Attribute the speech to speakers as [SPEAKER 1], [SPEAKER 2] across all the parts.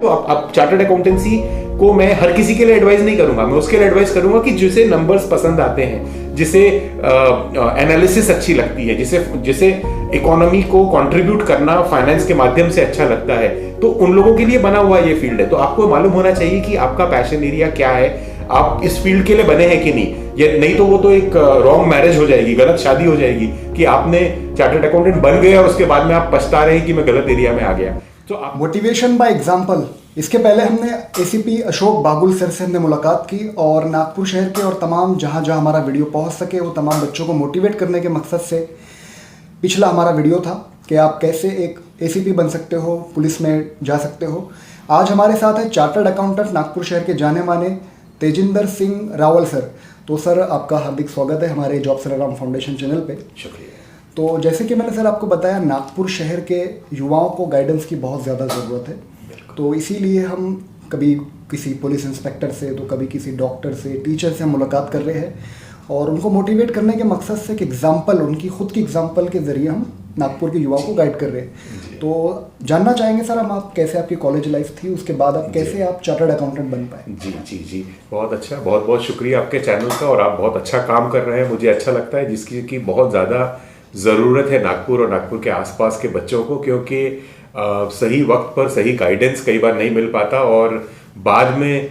[SPEAKER 1] तो अब chartered accountancy को मैं हर किसी के लिए एडवाइस नहीं करूंगा, मैं उसके लिए एडवाइस करूंगा कि जिसे नंबर्स पसंद आते हैं, जिसे एनालिसिस अच्छी लगती है, जिसे इकोनॉमी को कंट्रीब्यूट करना फाइनेंस के माध्यम से अच्छा लगता है, तो उन लोगों के लिए बना हुआ ये फील्ड है। तो आपको मालूम होना चाहिए कि आपका पैशन एरिया क्या है, आप इस फील्ड के लिए बने हैं कि नहीं। ये नहीं तो वो तो एक रॉन्ग मैरिज हो जाएगी, गलत शादी हो जाएगी कि आपने चार्टर्ड अकाउंटेंट बन गए और उसके बाद में आप पछता रहे हैं कि मैं गलत एरिया में आ गया।
[SPEAKER 2] तो मोटिवेशन बाय एग्जांपल, इसके पहले हमने एसीपी अशोक बागुल सर से हमने मुलाकात की और नागपुर शहर के और तमाम जहां हमारा वीडियो पहुंच सके वो तमाम बच्चों को मोटिवेट करने के मकसद से पिछला हमारा वीडियो था कि आप कैसे एक एसीपी बन सकते हो, पुलिस में जा सकते हो। आज हमारे साथ है चार्टर्ड अकाउंटेंट नागपुर शहर के जाने माने तेजिंदर सिंह रावल सर। तो सर आपका हार्दिक स्वागत है हमारे जॉब श्रीराम फाउंडेशन चैनल पे।
[SPEAKER 1] शुक्रिया।
[SPEAKER 2] तो जैसे कि मैंने सर आपको बताया, नागपुर शहर के युवाओं को गाइडेंस की बहुत ज़्यादा ज़रूरत है। तो इसीलिए हम कभी किसी पुलिस इंस्पेक्टर से, तो कभी किसी डॉक्टर से, टीचर से हम मुलाकात कर रहे हैं और उनको मोटिवेट करने के मकसद से एक एग्जाम्पल, उनकी खुद की एग्जाम्पल के ज़रिए हम नागपुर के युवाओं को गाइड कर रहे हैं। तो जानना चाहेंगे सर हम आप कैसे आपकी कॉलेज लाइफ थी, उसके बाद आप कैसे आप चार्टर्ड अकाउंटेंट बन पाए।
[SPEAKER 1] जी, बहुत अच्छा, बहुत बहुत शुक्रिया आपके चैनल का, और आप बहुत अच्छा काम कर रहे हैं, मुझे अच्छा लगता है, जिसकी की बहुत ज़्यादा ज़रूरत है नागपुर और नागपुर के आसपास के बच्चों को, क्योंकि सही वक्त पर सही गाइडेंस कई बार नहीं मिल पाता और बाद में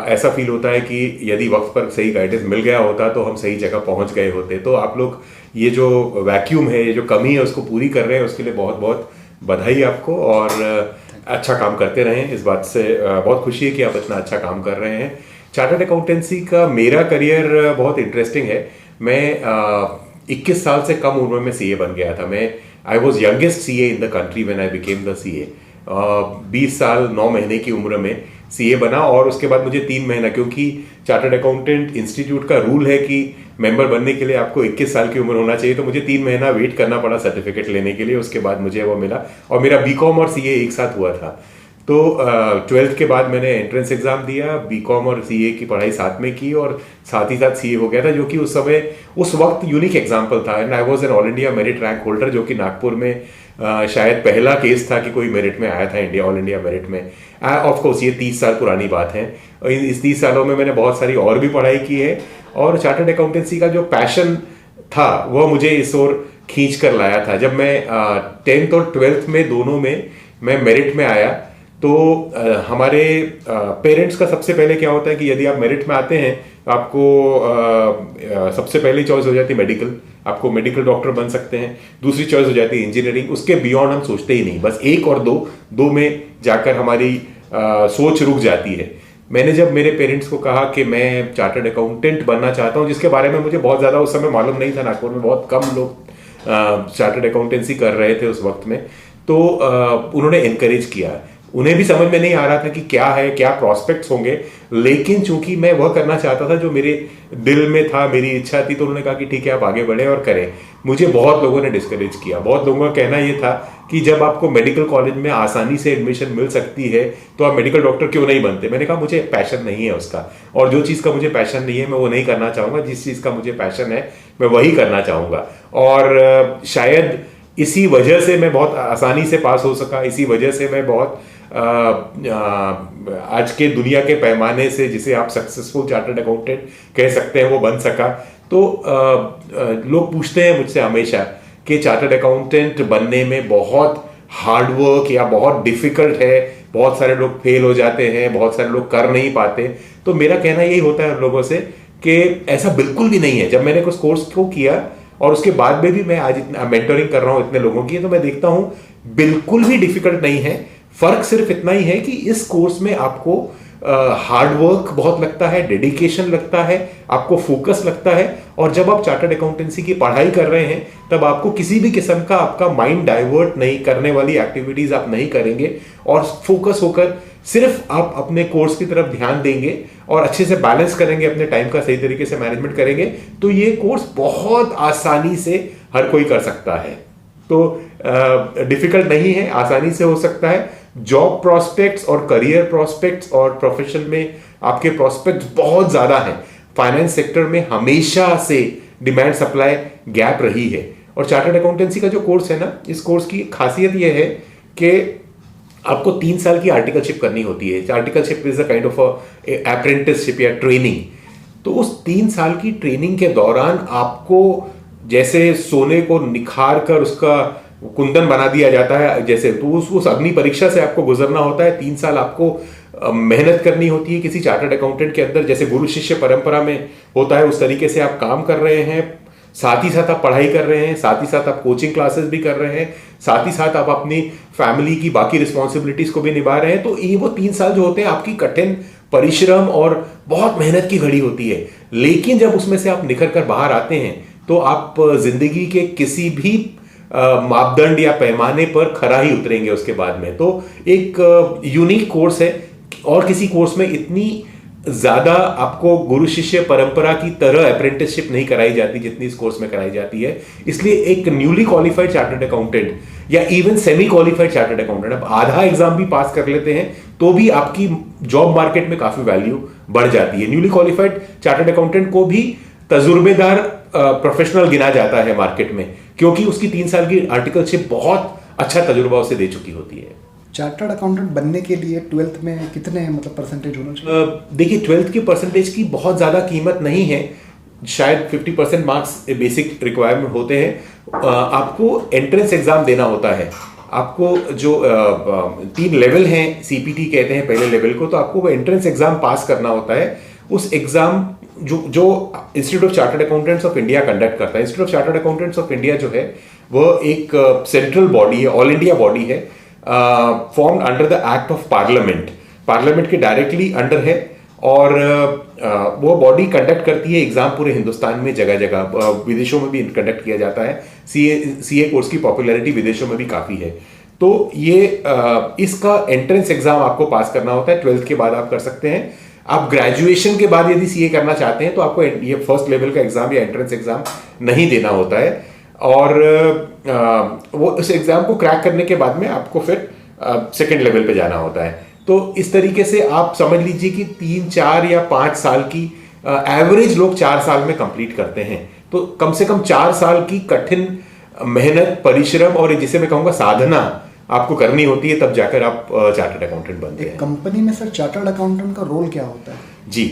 [SPEAKER 1] ऐसा फील होता है कि यदि वक्त पर सही गाइडेंस मिल गया होता तो हम सही जगह पहुंच गए होते। तो आप लोग ये जो वैक्यूम है, ये जो कमी है, उसको पूरी कर रहे हैं, उसके लिए बहुत बहुत बधाई आपको, और अच्छा काम करते रहें। इस बात से बहुत खुशी है कि आप इतना अच्छा काम कर रहे हैं। चार्टर्ड अकाउंटेंसी का मेरा करियर बहुत इंटरेस्टिंग है। मैं 21 साल से कम उम्र में सीए बन गया था। I was youngest CA in the country when I became the CA. 20 साल 9 महीने की उम्र में सीए बना, और उसके बाद मुझे 3 महीना, क्योंकि चार्टर्ड अकाउंटेंट इंस्टीट्यूट का रूल है कि मेंबर बनने के लिए आपको 21 साल की उम्र होना चाहिए, तो मुझे 3 महीना वेट करना पड़ा सर्टिफिकेट लेने के लिए। उसके बाद मुझे वो मिला, और मेरा बीकॉम और सीए एक साथ हुआ था। तो 12th के बाद मैंने एंट्रेंस एग्जाम दिया, बीकॉम और सीए की पढ़ाई साथ में की, और साथ ही साथ सीए हो गया था, जो कि उस वक्त यूनिक एग्जाम्पल था। And I was an all India merit rank holder, जो कि नागपुर में शायद पहला केस था कि कोई मेरिट में आया था, ऑल इंडिया मेरिट में। ऑफ कोर्स ये 30 साल पुरानी बात है। इस 30 सालों में मैंने बहुत सारी और भी पढ़ाई की है, और चार्टर्ड अकाउंटेंसी का जो पैशन था वह मुझे इस ओर खींच कर लाया था। जब मैं 10th और 12th में दोनों में मैं मेरिट में आया, तो हमारे पेरेंट्स का सबसे पहले क्या होता है कि यदि आप मेरिट में आते हैं, आपको सबसे पहली चॉइस हो जाती है मेडिकल, आपको मेडिकल डॉक्टर बन सकते हैं। दूसरी चॉइस हो जाती है इंजीनियरिंग। उसके बियॉन्ड हम सोचते ही नहीं, बस 1 और 2 में जाकर हमारी सोच रुक जाती है। मैंने जब मेरे पेरेंट्स को कहा कि मैं चार्टर्ड अकाउंटेंट बनना चाहता हूँ, जिसके बारे में मुझे बहुत ज़्यादा उस समय मालूम नहीं था, नागपुर में बहुत कम लोग चार्टर्ड अकाउंटेंसी कर रहे थे उस वक्त में, तो उन्होंने एनकरेज किया। उन्हें भी समझ में नहीं आ रहा था कि क्या है, क्या प्रॉस्पेक्ट्स होंगे, लेकिन चूंकि मैं वह करना चाहता था जो मेरे दिल में था, मेरी इच्छा थी, तो उन्होंने कहा कि ठीक है आप आगे बढ़े और करें। मुझे बहुत लोगों ने डिस्करेज किया। बहुत लोगों का कहना यह था कि जब आपको मेडिकल कॉलेज में आसानी से एडमिशन मिल सकती है तो आप मेडिकल डॉक्टर क्यों नहीं बनते। मैंने कहा मुझे पैशन नहीं है उसका, और जो चीज़ का मुझे पैशन नहीं है मैं वो नहीं करना चाहूँगा। जिस चीज़ का मुझे पैशन है मैं वही करना चाहूँगा। और शायद इसी वजह से मैं बहुत आसानी से पास हो सका, इसी वजह से मैं बहुत आज के दुनिया के पैमाने से, जिसे आप सक्सेसफुल चार्टर्ड अकाउंटेंट कह सकते हैं, वो बन सका। तो लोग पूछते हैं मुझसे हमेशा कि चार्टर्ड अकाउंटेंट बनने में बहुत हार्डवर्क या बहुत डिफिकल्ट है, बहुत सारे लोग फेल हो जाते हैं, बहुत सारे लोग कर नहीं पाते। तो मेरा कहना यही होता है लोगों से कि ऐसा बिल्कुल भी नहीं है। जब मैंने कुछ कोर्स को किया और उसके बाद में भी मैं आज मेंटरिंग कर रहा हूँ इतने लोगों की, तो मैं देखता हूँ बिल्कुल भी डिफिकल्ट नहीं है। फर्क सिर्फ इतना ही है कि इस कोर्स में आपको हार्डवर्क बहुत लगता है, डेडिकेशन लगता है, आपको फोकस लगता है, और जब आप चार्टर्ड अकाउंटेंसी की पढ़ाई कर रहे हैं तब आपको किसी भी किस्म का आपका माइंड डाइवर्ट नहीं करने वाली एक्टिविटीज आप नहीं करेंगे, और फोकस होकर सिर्फ आप अपने कोर्स की तरफ ध्यान देंगे और अच्छे से बैलेंस करेंगे, अपने टाइम का सही तरीके से मैनेजमेंट करेंगे, तो ये कोर्स बहुत आसानी से हर कोई कर सकता है। तो डिफिकल्ट नहीं है, आसानी से हो सकता है। जॉब प्रोस्पेक्ट्स और करियर प्रोस्पेक्ट्स और प्रोफेशन में आपके प्रोस्पेक्ट्स बहुत ज्यादा हैं। फाइनेंस सेक्टर में हमेशा से डिमांड सप्लाई गैप रही है, और चार्टर्ड अकाउंटेंसी का जो कोर्स है ना, इस कोर्स की खासियत यह है कि आपको 3 साल की आर्टिकलशिप करनी होती है। Articleship is a kind of apprenticeship या ट्रेनिंग। तो उस 3 साल की ट्रेनिंग के दौरान आपको जैसे सोने को निखार कर उसका कुंदन बना दिया जाता है, जैसे तो उस अग्नि परीक्षा से आपको गुजरना होता है। 3 साल आपको मेहनत करनी होती है किसी चार्टर्ड अकाउंटेंट के अंदर, जैसे गुरु शिष्य परंपरा में होता है उस तरीके से आप काम कर रहे हैं। साथ ही साथ आप पढ़ाई कर रहे हैं, साथ ही साथ आप कोचिंग क्लासेस भी कर रहे हैं, साथ ही साथ आप अपनी फैमिली की बाकी रिस्पॉन्सिबिलिटीज को भी निभा रहे हैं। तो ये वो 3 साल जो होते हैं आपकी कठिन परिश्रम और बहुत मेहनत की घड़ी होती है। लेकिन जब उसमें से आप निखर कर बाहर आते हैं तो आप जिंदगी के किसी भी मापदंड या पैमाने पर खरा ही उतरेंगे उसके बाद में। तो एक यूनिक कोर्स है और किसी कोर्स में इतनी ज्यादा आपको गुरु शिष्य परंपरा की तरह अप्रेंटिसशिप नहीं कराई जाती जितनी इस कोर्स में कराई जाती है। इसलिए एक न्यूली क्वालिफाइड चार्टर्ड अकाउंटेंट या even semi qualified chartered accountant आप आधा एग्जाम भी पास कर लेते हैं तो भी आपकी जॉब मार्केट में काफी वैल्यू बढ़ जाती है। न्यूली क्वालिफाइड चार्टर्ड अकाउंटेंट को भी तजुर्बेदार प्रोफेशनल गिना जाता है मार्केट में, क्योंकि उसकी 3 साल की आर्टिकलशिप बहुत अच्छा तजुर्बा उसे दे चुकी होती है।
[SPEAKER 2] चार्टर्ड अकाउंटेंट बनने के लिए 12th में कितने मतलब परसेंटेज होना चाहिए?
[SPEAKER 1] देखिए 12th की परसेंटेज की बहुत ज़्यादा कीमत नहीं है, शायद 50% मार्क्स बेसिक रिक्वायरमेंट होते हैं। आपको एंट्रेंस एग्जाम देना होता है। आपको जो 3 लेवल हैं, CPT कहते हैं पहले लेवल को, तो आपको वो एंट्रेंस एग्जाम पास करना होता है। उस एग्जाम जो institute of chartered accountants of India conduct करता है। Institute of chartered accountants of India जो है वह एक सेंट्रल बॉडी है, ऑल इंडिया बॉडी है, formed under the act of parliament के डायरेक्टली अंडर है। और वो बॉडी कंडक्ट करती है एग्जाम पूरे हिंदुस्तान में, जगह जगह, विदेशों में भी कंडक्ट किया जाता है। सीए कोर्स की पॉपुलैरिटी विदेशों में भी काफी है। तो ये इसका एंट्रेंस एग्जाम आपको पास करना होता है। 12th के बाद आप कर सकते हैं। आप ग्रेजुएशन के बाद यदि सीए करना चाहते हैं तो आपको ये फर्स्ट लेवल का एग्जाम या एंट्रेंस एग्जाम नहीं देना होता है। और वो उस एग्जाम को क्रैक करने के बाद में आपको फिर सेकेंड लेवल पे जाना होता है। तो इस तरीके से आप समझ लीजिए कि 3, 4 या 5 साल की एवरेज लोग 4 साल में कंप्लीट करते हैं। तो कम से कम 4 साल की कठिन मेहनत, परिश्रम और जिसे मैं कहूँगा साधना आपको करनी होती है, तब जाकर आप चार्टर्ड अकाउंटेंट बनते हैं।
[SPEAKER 2] कंपनी में सर चार्टर्ड अकाउंटेंट का रोल क्या होता है?
[SPEAKER 1] जी,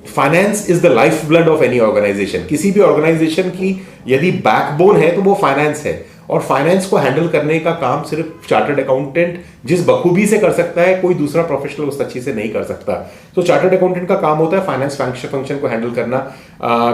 [SPEAKER 1] finance is the life blood of any organisation. किसी भी ऑर्गेनाइजेशन की यदि बैकबोन है तो वो फाइनेंस है, और फाइनेंस को हैंडल करने का काम सिर्फ चार्टर्ड अकाउंटेंट जिस बखूबी से कर सकता है, कोई दूसरा प्रोफेशनल उस अच्छी से नहीं कर सकता। तो चार्टर्ड अकाउंटेंट का काम होता है फाइनेंस फंक्शन को हैंडल करना,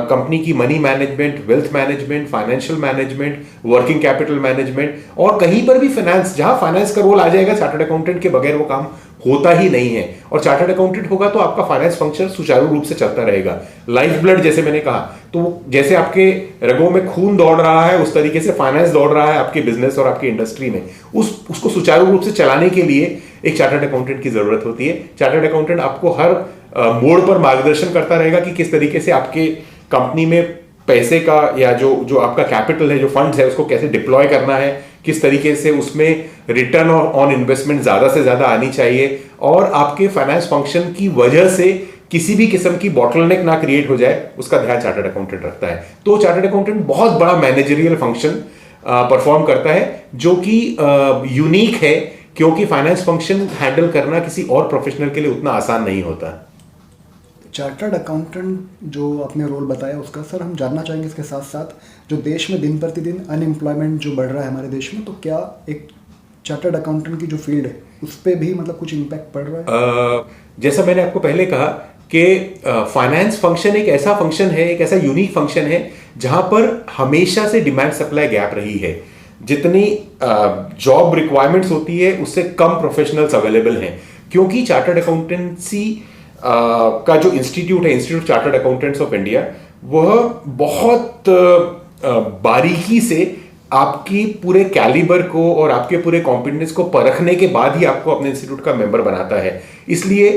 [SPEAKER 1] कंपनी की money management, wealth management, financial management, working capital management, और कहीं पर भी फाइनेंस, जहां फाइनेंस का रोल आ जाएगा, चार्टर्ड अकाउंटेंट के बगैर वो काम होता ही नहीं है। और चार्टर्ड अकाउंटेंट होगा तो आपका फाइनेंस फंक्शन सुचारू रूप से चलता रहेगा। लाइफ ब्लड जैसे मैंने कहा, तो जैसे आपके रगों में खून दौड़ रहा है उस तरीके से फाइनेंस दौड़ रहा है आपके बिजनेस और आपकी इंडस्ट्री में। उसको सुचारू रूप से चलाने के लिए एक चार्टर्ड अकाउंटेंट की जरूरत होती है। चार्टर्ड अकाउंटेंट आपको हर मोड़ पर मार्गदर्शन करता रहेगा कि किस तरीके से आपके कंपनी में पैसे का या जो आपका कैपिटल है, जो फंड्स है, उसको कैसे डिप्लॉय करना है, किस तरीके से उसमें रिटर्न ऑन इन्वेस्टमेंट ज्यादा से ज्यादा आनी चाहिए, और आपके फाइनेंस फंक्शन की वजह से किसी भी किस्म की बॉटलनेक ना क्रिएट हो जाए, उसका ध्यान चार्टर्ड अकाउंटेंट रखता है। तो चार्टर्ड अकाउंटेंट बहुत बड़ा मैनेजरियल फंक्शन परफॉर्म करता है, जो कि यूनिक है, क्योंकि फाइनेंस फंक्शन हैंडल करना किसी और प्रोफेशनल के लिए उतना आसान नहीं होता।
[SPEAKER 2] चार्टर्ड अकाउंटेंट जो आपने रोल बताया उसका सर हम जानना चाहेंगे, इसके साथ साथ जो देश में दिन प्रतिदिन अनएम्प्लॉयमेंट जो बढ़ रहा है हमारे देश में, तो क्या एक चार्टर्ड अकाउंटेंट की जो फील्ड है उस पर भी मतलब कुछ इम्पैक्ट पड़ रहा है?
[SPEAKER 1] जैसा मैंने आपको पहले कहा कि फाइनेंस फंक्शन एक ऐसा फंक्शन है, एक ऐसा यूनिक फंक्शन है जहां पर हमेशा से डिमांड सप्लाई गैप रही है। जितनी जॉब रिक्वायरमेंट्स होती है उससे कम प्रोफेशनल्स अवेलेबल हैं, क्योंकि चार्टर्ड अकाउंटेंसी का जो इंस्टीट्यूट है, institute chartered accountants of India, वह बहुत बारीकी से आपकी पूरे कैलिबर को और आपके पूरे कॉम्पिटेंस को परखने के बाद ही आपको अपने इंस्टीट्यूट का मेंबर बनाता है। इसलिए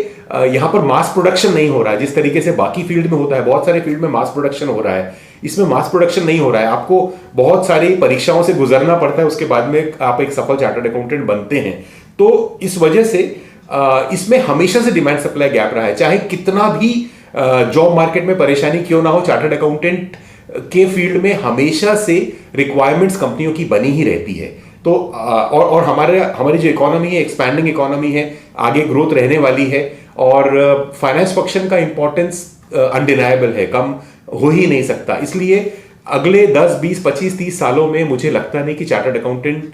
[SPEAKER 1] यहां पर मास प्रोडक्शन नहीं हो रहा है जिस तरीके से बाकी फील्ड में होता है। बहुत सारे फील्ड में मास प्रोडक्शन हो रहा है, इसमें मास प्रोडक्शन नहीं हो रहा है। आपको बहुत सारी परीक्षाओं से गुजरना पड़ता है, उसके बाद में आप एक सफल चार्टर्ड अकाउंटेंट बनते हैं। तो इस वजह से इसमें हमेशा से डिमांड सप्लाई गैप रहा है। चाहे कितना भी जॉब मार्केट में परेशानी क्यों ना हो, चार्टर्ड अकाउंटेंट के फील्ड में हमेशा से रिक्वायरमेंट्स कंपनियों की बनी ही रहती है। तो तो और हमारी जो इकोनॉमी है, एक्सपैंडिंग इकोनॉमी है, आगे ग्रोथ रहने वाली है, और फाइनेंस फंक्शन का इंपॉर्टेंस अनडिनाएबल है, कम हो ही नहीं सकता। इसलिए अगले 10, 20, 25, 30 सालों में मुझे लगता नहीं कि चार्टर्ड अकाउंटेंट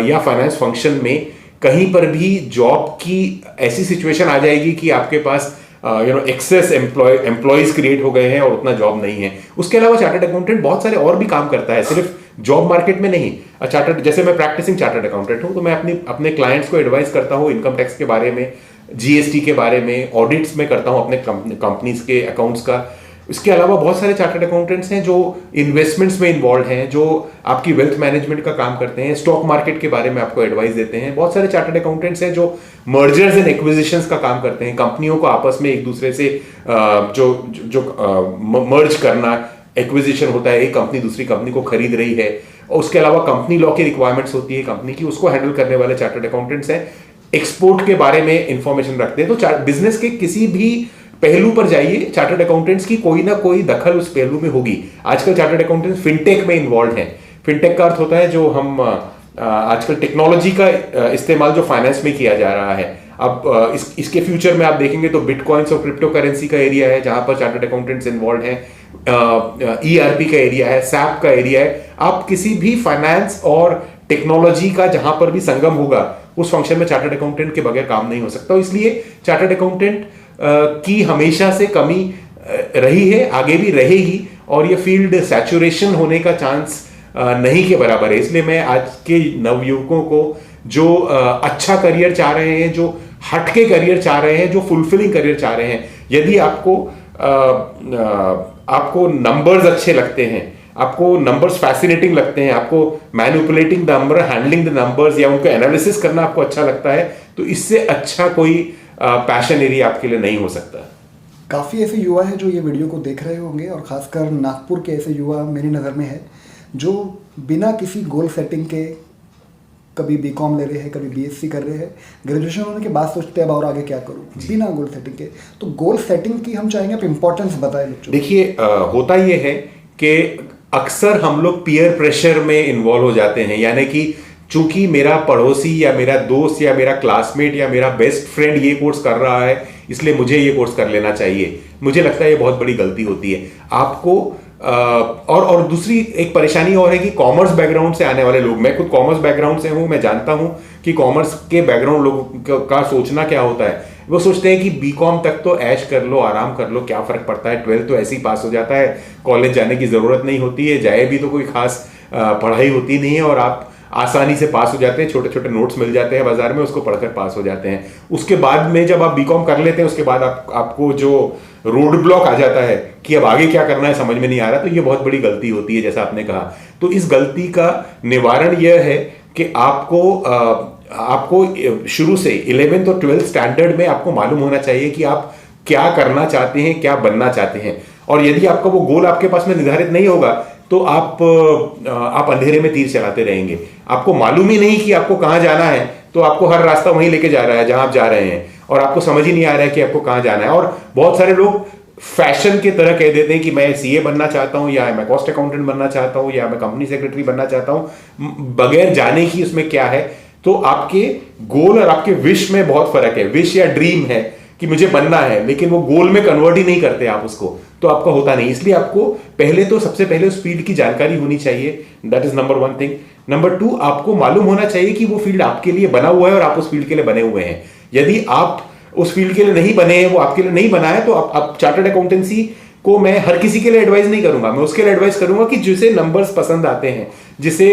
[SPEAKER 1] या फाइनेंस फंक्शन में कहीं पर भी जॉब की ऐसी सिचुएशन आ जाएगी कि आपके पास एक्सेस एम्प्लॉयज क्रिएट हो गए हैं और उतना जॉब नहीं है। उसके अलावा चार्टर्ड अकाउंटेंट बहुत सारे और भी काम करता है, सिर्फ जॉब मार्केट में नहीं। चार्टर्ड, जैसे मैं प्रैक्टिसिंग चार्टर्ड अकाउंटेंट हूं, तो मैं अपने क्लाइंट्स को एडवाइस करता हूं इनकम टैक्स के बारे में, जीएसटी के बारे में, ऑडिट्स में करता हूं अपने कंपनीज के अकाउंट्स का। इसके अलावा बहुत सारे चार्टर्ड अकाउंटेंट्स हैं जो इन्वेस्टमेंट्स में इन्वॉल्व हैं, जो आपकी वेल्थ मैनेजमेंट का काम करते हैं, स्टॉक मार्केट के बारे में आपको एडवाइस देते हैं। बहुत सारे चार्टर्ड अकाउंटेंट्स हैं जो मर्जर्स एंड एक्विजिशंस का काम करते हैं, कंपनियों को आपस में एक दूसरे से जो मर्ज करना, एक्विजिशन होता है, एक कंपनी दूसरी कंपनी को खरीद रही है, और उसके अलावा कंपनी लॉ की रिक्वायरमेंट्स होती है कंपनी की, उसको हैंडल करने वाले चार्टर्ड अकाउंटेंट्स हैं। एक्सपोर्ट के बारे में इंफॉर्मेशन रखते हैं। तो बिजनेस के किसी भी पहलू पर जाइए, चार्टर्ड अकाउंटेंट्स की कोई ना कोई दखल उस पहलू में होगी। आजकल चार्टर्ड अकाउंटेंट्स फिनटेक में इन्वॉल्व हैं। फिनटेक का अर्थ होता है जो हम आजकल टेक्नोलॉजी का इस्तेमाल जो फाइनेंस में किया जा रहा है। अब इसके फ्यूचर में आप देखेंगे तो बिटकॉइंस और क्रिप्टो करेंसी का एरिया है जहां पर चार्टर्ड अकाउंटेंट्स इन्वॉल्व हैं। ईआरपी का एरिया है, सैप का एरिया है। आप किसी भी फाइनेंस और टेक्नोलॉजी का जहां पर भी संगम होगा, उस फंक्शन में चार्टर्ड अकाउंटेंट के बगैर काम नहीं हो सकता। इसलिए चार्टर्ड अकाउंटेंट की हमेशा से कमी रही है, आगे भी रहेगी, और ये फील्ड सैचुरेशन होने का चांस नहीं के बराबर है। इसलिए मैं आज के नवयुवकों को जो अच्छा करियर चाह रहे हैं, जो हटके करियर चाह रहे हैं, जो फुलफिलिंग करियर चाह रहे हैं, यदि आपको नंबर्स अच्छे लगते हैं, आपको नंबर्स फैसिनेटिंग लगते हैं, आपको manipulating the number, handling the numbers या उनको एनालिसिस करना आपको अच्छा लगता है, तो इससे अच्छा कोई पैशन एरिया आपके लिए नहीं हो सकता।
[SPEAKER 2] काफ़ी ऐसे युवा हैं जो ये वीडियो को देख रहे होंगे, और ख़ासकर नागपुर के ऐसे युवा मेरी नज़र में है जो बिना किसी गोल सेटिंग के कभी बीकॉम ले रहे हैं, कभी बीएससी कर रहे हैं, ग्रेजुएशन होने के बाद सोचते हैं अब और आगे क्या करूं, बिना गोल सेटिंग के। तो गोल सेटिंग की हम चाहेंगे आप इंपॉर्टेंस बताएं बच्चों।
[SPEAKER 1] देखिए, होता ये है कि अक्सर हम लोग पीयर प्रेशर में इन्वॉल्व हो जाते हैं, यानी कि चूंकि मेरा पड़ोसी या मेरा दोस्त या मेरा क्लासमेट या मेरा बेस्ट फ्रेंड ये कोर्स कर रहा है, इसलिए मुझे ये कोर्स कर लेना चाहिए। मुझे लगता है ये बहुत बड़ी गलती होती है। आपको और दूसरी एक परेशानी और है कि कॉमर्स बैकग्राउंड से आने वाले लोग, मैं खुद कॉमर्स बैकग्राउंड से हूं, मैं जानता हूं कि कॉमर्स के बैकग्राउंड लोगों का सोचना क्या होता है। वो सोचते हैं कि बीकॉम तक तो ऐश कर लो, आराम कर लो, क्या फर्क पड़ता है, 12th तो ऐसे ही पास हो जाता है, कॉलेज जाने की जरूरत नहीं होती है, जाए भी तो कोई खास पढ़ाई होती नहीं है, और आप आसानी से पास हो जाते हैं, छोटे छोटे नोट्स मिल जाते हैं बाजार में, उसको पढ़कर पास हो जाते हैं। उसके बाद में जब आप बीकॉम कर लेते हैं, उसके बाद आपको जो रोड ब्लॉक आ जाता है कि अब आगे क्या करना है समझ में नहीं आ रहा, तो ये बहुत बड़ी गलती होती है, जैसा आपने कहा। तो इस गलती का निवारण यह है कि आपको शुरू से 11th और 12th स्टैंडर्ड में आपको मालूम होना चाहिए कि आप क्या करना चाहते हैं, क्या बनना चाहते हैं। और यदि आपका वो गोल आपके पास में निर्धारित नहीं होगा तो आप अंधेरे में तीर चलाते रहेंगे। आपको मालूम ही नहीं कि आपको कहां जाना है, तो आपको हर रास्ता वहीं लेके जा रहा है जहां आप जा रहे हैं, और आपको समझ ही नहीं आ रहा है कि आपको कहां जाना है। और बहुत सारे लोग फैशन की तरह कह देते हैं कि मैं सीए बनना चाहता हूं, या मैं कॉस्ट अकाउंटेंट बनना चाहता हूं, या मैं कंपनी सेक्रेटरी बनना चाहता हूं, बगैर जाने की उसमें क्या है। तो आपके गोल और आपके विश में बहुत फर्क है। विश या ड्रीम है कि मुझे बनना है, लेकिन वो गोल में कन्वर्ट ही नहीं करते आप उसको, तो आपका होता नहीं। इसलिए आपको सबसे पहले उस फील्ड की जानकारी होनी चाहिए। That is number 1 thing. Number 2, आपको मालूम होना चाहिए कि वो फील्ड आपके लिए बना हुआ है और आप उस फील्ड के लिए बने हुए हैं। यदि आप उस फील्ड के लिए नहीं बने हैं, वो आपके लिए नहीं बना है, तो आप चार्टर्ड अकाउंटेंसी को मैं हर किसी के लिए एडवाइस नहीं करूंगा। मैं उसके लिए एडवाइस करूंगा कि जिसे नंबर्स पसंद आते हैं, जिसे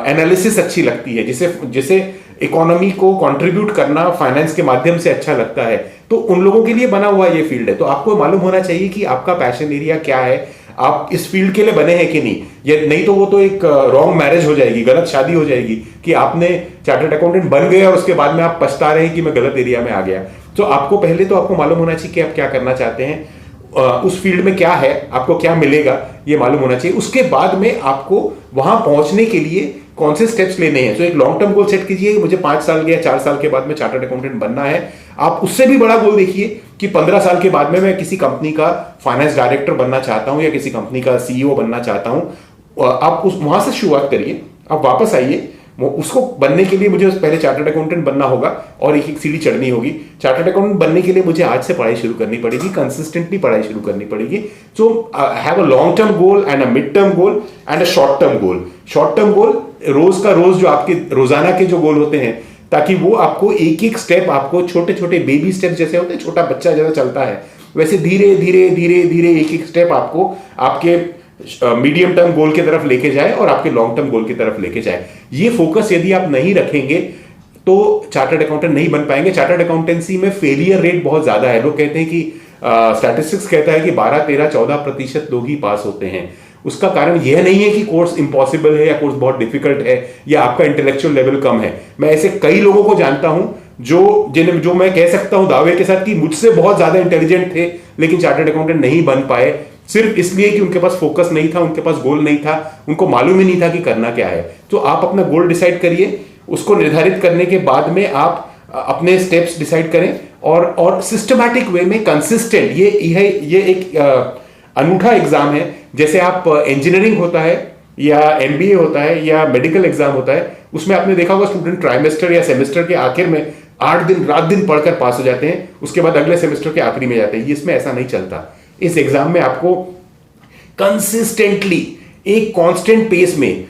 [SPEAKER 1] एनालिसिस अच्छी लगती है, जिसे इकोनॉमी को कंट्रीब्यूट करना फाइनेंस के माध्यम से अच्छा लगता है, तो उन लोगों के लिए बना हुआ ये फील्ड है। तो आपको मालूम होना चाहिए कि आपका पैशन एरिया क्या है, आप इस फील्ड के लिए बने हैं कि नहीं। ये नहीं तो वो तो एक रॉन्ग मैरिज हो जाएगी, गलत शादी हो जाएगी कि आपने चार्टर्ड अकाउंटेंट बन गए और उसके बाद में आप पछता रहे हैं कि मैं गलत एरिया में आ गया। तो आपको मालूम होना चाहिए कि आप क्या करना चाहते हैं, उस फील्ड में क्या है, आपको क्या मिलेगा, ये मालूम होना चाहिए। उसके बाद में आपको वहां पहुंचने के लिए कौन से स्टेप्स लेने हैं। तो एक लॉन्ग टर्म गोल सेट कीजिए, मुझे 5 साल या 4 साल के बाद में चार्टर्ड अकाउंटेंट बनना है। आप उससे भी बड़ा गोल देखिए कि 15 साल के बाद में मैं किसी कंपनी का फाइनेंस डायरेक्टर बनना चाहता हूं या किसी कंपनी का सीईओ बनना चाहता हूं। आप वहां से शुरुआत करिए, आप वापस आइए, उसको बनने के लिए मुझे पहले चार्टर्ड अकाउंटेंट बनना होगा और एक एक सीढ़ी चढ़नी होगी। चार्टर्ड अकाउंटेंट बनने के लिए मुझे आज से पढ़ाई शुरू करनी पड़ेगी, कंसिस्टेंटली पढ़ाई शुरू करनी पड़ेगी। So have a long term goal and a mid term goal and a short term goal. Short term goal रोज का रोज, जो आपके रोजाना के जो गोल होते हैं, ताकि वो आपको एक एक स्टेप, आपको छोटे छोटे बेबी स्टेप जैसे होते हैं, छोटा बच्चा जैसा चलता है वैसे धीरे धीरे धीरे धीरे एक एक स्टेप आपको आपके मीडियम टर्म गोल की तरफ लेके जाए और आपके लॉन्ग टर्म गोल की तरफ लेके जाए। ये फोकस यदि आप नहीं रखेंगे तो चार्टर्ड अकाउंटेंट नहीं बन पाएंगे। चार्टर्ड अकाउंटेंसी में फेलियर रेट बहुत ज्यादा है। लोग कहते हैं कि स्टैटिस्टिक्स कहता है कि 12, 13, 14% लोग ही पास होते हैं। उसका कारण यह नहीं है कि कोर्स इंपॉसिबल है या कोर्स बहुत डिफिकल्ट है या आपका इंटेलेक्चुअल लेवल कम है। मैं ऐसे कई लोगों को जानता हूं जो मैं कह सकता हूं दावे के साथ कि मुझसे बहुत ज्यादा इंटेलिजेंट थे लेकिन चार्टर्ड अकाउंटेंट नहीं बन पाए, सिर्फ इसलिए कि उनके पास फोकस नहीं था, उनके पास गोल नहीं था, उनको मालूम ही नहीं था कि करना क्या है। तो आप अपना गोल डिसाइड करिए, उसको निर्धारित करने के बाद में आप अपने स्टेप्स डिसाइड करें और सिस्टमैटिक वे में कंसिस्टेंट। ये एक अनूठा एग्जाम है। जैसे आप इंजीनियरिंग होता है या एमबीए होता है या मेडिकल एग्जाम होता है, उसमें आपने देखा होगा स्टूडेंट ट्राइमेस्टर या सेमेस्टर के आखिर में 8 दिन रात दिन पढ़कर पास हो जाते हैं, उसके बाद अगले सेमेस्टर के आखिरी में जाते हैं। इसमें ऐसा नहीं चलता। इस एग्जाम में आपको कंसिस्टेंटली एक कांस्टेंट पेस में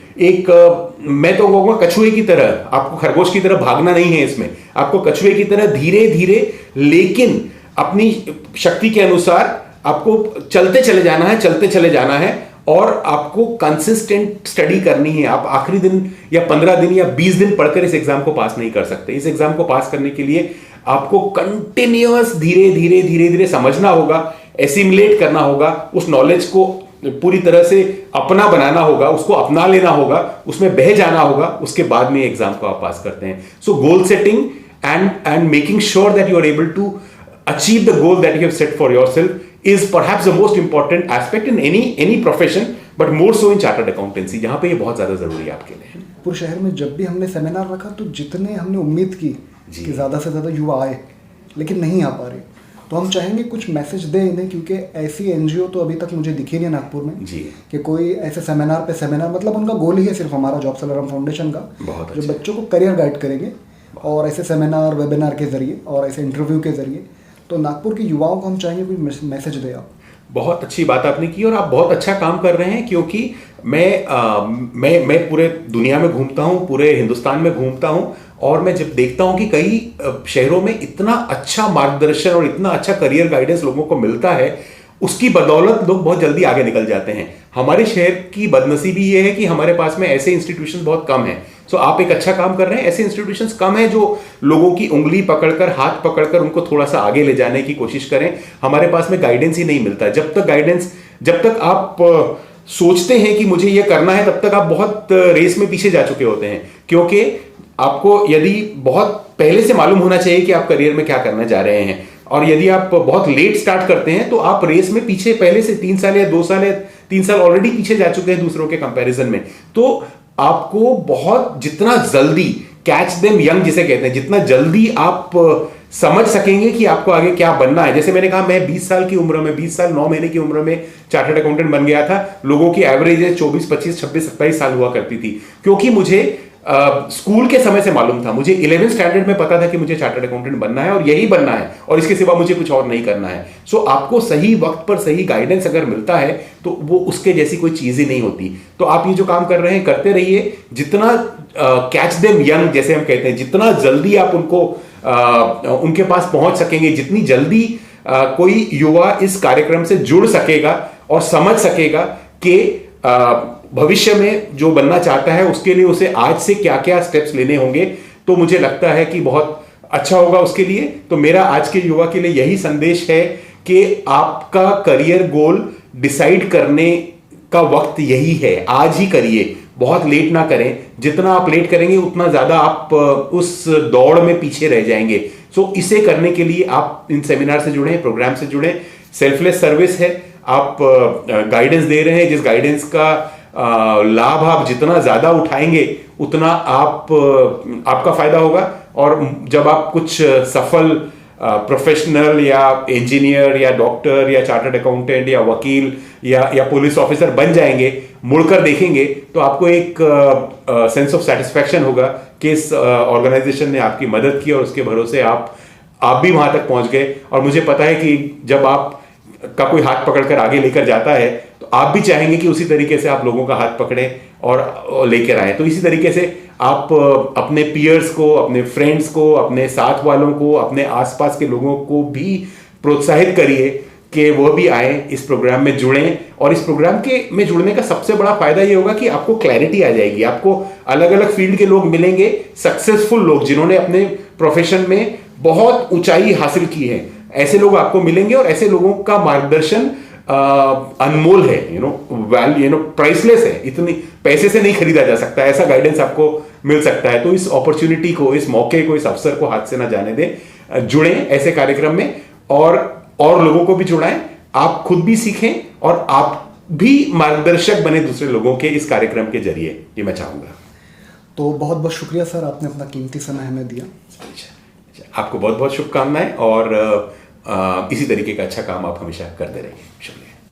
[SPEAKER 1] मैं तो कहूंगा कछुए की तरह, आपको खरगोश की तरह भागना नहीं है। इसमें आपको कछुए की तरह धीरे धीरे लेकिन अपनी शक्ति के अनुसार आपको चलते चले जाना है और आपको कंसिस्टेंट स्टडी करनी है। आप आखिरी दिन या 15 दिन या 20 दिन पढ़कर इस एग्जाम को पास नहीं कर सकते। इस एग्जाम को पास करने के लिए आपको कंटिन्यूअस धीरे धीरे समझना होगा, एसिमुलेट करना होगा, उस नॉलेज को पूरी तरह से अपना बनाना होगा, उसको अपना लेना होगा, उसमें बह जाना होगा, उसके बाद में एग्जाम को आप पास करते हैं। So goal setting and making sure that you are able to achieve the goal that you have set for yourself is perhaps the most important aspect in any profession, but more so in chartered accountancy, जहां पे ये बहुत ज्यादा जरूरी है आपके लिए।
[SPEAKER 2] पूरे शहर में जब भी हमने सेमिनार रखा तो जितने हमने उम्मीद की कि ज़्यादा से ज़्यादा युवा आए, लेकिन नहीं आ पा रहे, तो हम चाहेंगे कुछ मैसेज दें इन्हें, क्योंकि ऐसी एनजीओ तो अभी तक मुझे दिखी नहीं नागपुर में
[SPEAKER 1] जी
[SPEAKER 2] कि कोई ऐसे सेमिनार पे सेमिनार, मतलब उनका गोल ही है सिर्फ हमारा जॉब्स अलार्म फाउंडेशन का, जो बच्चों को करियर गाइड करेंगे और ऐसे सेमिनार वेबिनार के जरिए और ऐसे इंटरव्यू के जरिए। तो नागपुर के युवाओं को हम चाहेंगे कोई मैसेज दें आप।
[SPEAKER 1] बहुत अच्छी बात आपने की और आप बहुत अच्छा काम कर रहे हैं, क्योंकि मैं पूरे दुनिया में घूमता हूं, पूरे हिंदुस्तान में घूमता हूं और मैं जब देखता हूं कि कई शहरों में इतना अच्छा मार्गदर्शन और इतना अच्छा करियर गाइडेंस लोगों को मिलता है, उसकी बदौलत लोग बहुत जल्दी आगे निकल जाते हैं। हमारे शहर की बदनसीबी ये है कि हमारे पास में ऐसे इंस्टीट्यूशन बहुत कम हैं। सो आप एक अच्छा काम कर रहे हैं। ऐसे इंस्टीट्यूशंस कम हैं जो लोगों की उंगली पकड़कर, हाथ पकड़कर उनको थोड़ा सा आगे ले जाने की कोशिश करें। हमारे पास में गाइडेंस ही नहीं मिलता। जब तक आप सोचते हैं कि मुझे ये करना है, तब तक आप बहुत रेस में पीछे जा चुके होते हैं, क्योंकि आपको यदि बहुत पहले से मालूम होना चाहिए कि आप करियर में क्या करना जा रहे हैं। और यदि आप बहुत लेट स्टार्ट करते हैं तो आप रेस में पीछे पहले से 3 साल या 2 साल या 3 साल ऑलरेडी पीछे जा चुके हैं दूसरों के कंपैरिजन में। तो आपको बहुत जितना जल्दी कैच देम यंग जिसे कहते हैं, जितना जल्दी आप समझ सकेंगे कि आपको आगे क्या बनना है। जैसे मैंने कहा, मैं 20 साल की उम्र में, 20 साल 9 महीने की उम्र में चार्टर्ड अकाउंटेंट बन गया था। लोगों की एवरेज एज 24, 25, 26, 27 साल हुआ करती थी, क्योंकि मुझे स्कूल के समय से मालूम था। मुझे 11th स्टैंडर्ड में पता था कि मुझे चार्टर्ड अकाउंटेंट बनना है और यही बनना है और इसके सिवा मुझे कुछ और नहीं करना है। सो आपको सही वक्त पर सही गाइडेंस अगर मिलता है तो वो उसके जैसी कोई चीज ही नहीं होती। तो आप ये जो काम कर रहे हैं करते रहिए। जितना कैच देम यंग जैसे हम कहते हैं, जितना जल्दी आप उनके पास पहुंच सकेंगे, जितनी जल्दी कोई युवा इस कार्यक्रम से जुड़ सकेगा और समझ सकेगा कि भविष्य में जो बनना चाहता है उसके लिए उसे आज से क्या क्या स्टेप्स लेने होंगे, तो मुझे लगता है कि बहुत अच्छा होगा उसके लिए। तो मेरा आज के युवा के लिए यही संदेश है कि आपका करियर गोल डिसाइड करने का वक्त यही है, आज ही करिए, बहुत लेट ना करें। जितना आप लेट करेंगे उतना ज्यादा आप उस दौड़ में पीछे रह जाएंगे। सो इसे करने के लिए आप इन सेमिनार से जुड़े, प्रोग्राम से जुड़े। सेल्फलेस सर्विस है, आप गाइडेंस दे रहे हैं, जिस गाइडेंस का लाभ आप जितना ज्यादा उठाएंगे उतना आपका फायदा होगा। और जब आप कुछ सफल प्रोफेशनल या इंजीनियर या डॉक्टर या चार्टर्ड अकाउंटेंट या वकील या पुलिस ऑफिसर बन जाएंगे, मुड़कर देखेंगे तो आपको एक सेंस ऑफ सेटिस्फैक्शन होगा कि इस ऑर्गेनाइजेशन ने आपकी मदद की और उसके भरोसे आप भी वहां तक पहुंच गए। और मुझे पता है कि जब आप का कोई हाथ पकड़कर आगे लेकर जाता है तो आप भी चाहेंगे कि उसी तरीके से आप लोगों का हाथ पकड़ें और लेकर आए। तो इसी तरीके से आप अपने पीयर्स को, अपने फ्रेंड्स को, अपने साथ वालों को, अपने आसपास के लोगों को भी प्रोत्साहित करिए कि वो भी आए, इस प्रोग्राम में जुड़ें। और इस प्रोग्राम के में जुड़ने का सबसे बड़ा फायदा ये होगा कि आपको क्लैरिटी आ जाएगी, आपको अलग अलग फील्ड के लोग मिलेंगे, सक्सेसफुल लोग जिन्होंने अपने प्रोफेशन में बहुत ऊंचाई हासिल की है, ऐसे लोग आपको मिलेंगे। और ऐसे लोगों का मार्गदर्शन अनमोल है, प्राइसलेस है, इतनी पैसे से नहीं खरीदा जा सकता, ऐसा गाइडेंस आपको मिल सकता है। तो इस अपॉर्चुनिटी को, इस मौके को, इस अवसर को हाथ से ना जाने दें, जुड़ें ऐसे कार्यक्रम में और लोगों को भी जुड़ाएं, आप खुद भी सीखें और आप भी मार्गदर्शक बने दूसरे लोगों के इस कार्यक्रम के जरिए, ये मैं चाहूंगा।
[SPEAKER 2] तो बहुत बहुत शुक्रिया सर, आपने अपना कीमती समय हमें दिया।
[SPEAKER 1] आपको बहुत बहुत शुभकामनाएं और इसी तरीके का अच्छा काम आप हमेशा करते रहिए। शुक्रिया।